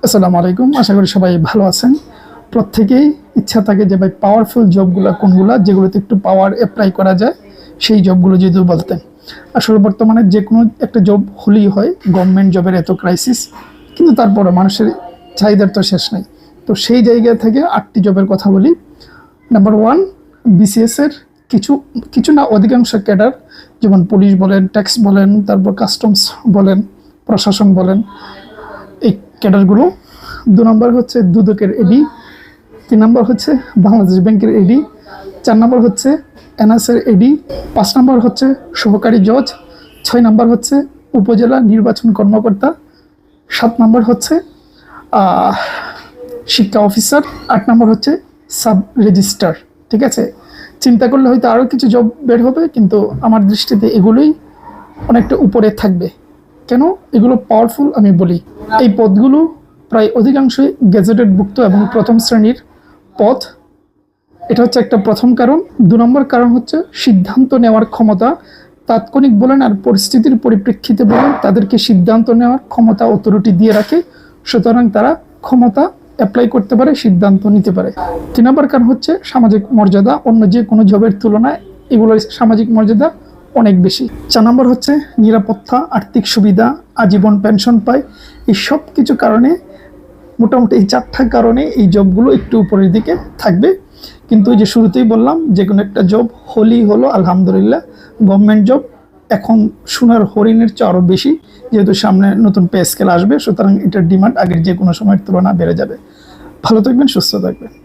আসসালামু আলাইকুম, আশা করি সবাই ভালো আছেন। প্রত্যেকেই ইচ্ছা থাকে যে ভাই পাওয়ারফুল জবগুলো কোনগুলো, যেগুলোতে একটু পাওয়ার অ্যাপ্লাই করা যায়, সেই জবগুলো যদি বলতেন। আসলে বর্তমানে যে কোনো একটা জব হলেই হয়, গভর্নমেন্ট জবের এত ক্রাইসিস, কিন্তু তারপরে মানুষের চাহিদার তো শেষ নেই। তো সেই জায়গা থেকে 8টি জবের কথা বলি। নাম্বার 1, বিসিএসের কিছু কিছু না অধিকাংশ ক্যাডার, যেমন পুলিশ বলেন, ট্যাক্স বলেন, তারপর কাস্টমস বলেন, প্রশাসন বলেন, এই ক্যাডারগুলো। 2 নম্বর হচ্ছে দুদকের এডি, 3 নম্বর হচ্ছে বাংলাদেশ ব্যাংকের এডি, 4 নম্বর হচ্ছে এনএসের এডি, 5 নম্বর হচ্ছে সহকারী জজ, 6 নম্বর হচ্ছে উপজেলা নির্বাচন কর্মকর্তা, 7 নম্বর হচ্ছে শিক্ষা অফিসার, 8 নম্বর হচ্ছে সাব রেজিস্ট্রার। ঠিক আছে, চিন্তা করলে হয়তো আরও কিছু জব বের হবে, কিন্তু আমার দৃষ্টিতে এগুলোই অনেকটা উপরে থাকবে। কেন এগুলো পাওয়ারফুল আমি বলি, এই পদগুলো প্রায় অধিকাংশই গেজেটেডভুক্ত এবং প্রথম শ্রেণীর পদ। এটা হচ্ছে একটা প্রথম কারণ। 2 নম্বর কারণ হচ্ছে সিদ্ধান্ত নেওয়ার ক্ষমতা। তাৎক্ষণিক বলেন আর পরিস্থিতির পরিপ্রেক্ষিতে বলেন, তাদেরকে সিদ্ধান্ত নেওয়ার ক্ষমতা অথরিটি দিয়ে রাখে, সুতরাং তারা ক্ষমতা অ্যাপ্লাই করতে পারে, সিদ্ধান্ত নিতে পারে। 3 নম্বর কারণ হচ্ছে সামাজিক মর্যাদা। অন্য যে কোনো জবের তুলনায় এগুলোর সামাজিক মর্যাদা অনেক বেশি। 4 নম্বর হচ্ছে নিরাপত্তা, আর্থিক সুবিধা, আজীবন পেনশন পায়। এই সব কিছু কারণে, মোটামুটি এই 4টা কারণে এই জবগুলো একটু উপরের দিকে থাকবে। কিন্তু ওই যে শুরুতেই বললাম, যে কোনো একটা জব হলেই হলো আলহামদুলিল্লাহ। গভর্নমেন্ট জব এখন সোনার হরিণের চেয়ে আরও বেশি, যেহেতু সামনে নতুন পে স্কেল আসবে, সুতরাং এটার ডিমান্ড আগের যে কোনো সময়ের তুলনায় বেড়ে যাবে। ভালো থাকবেন, সুস্থ থাকবেন।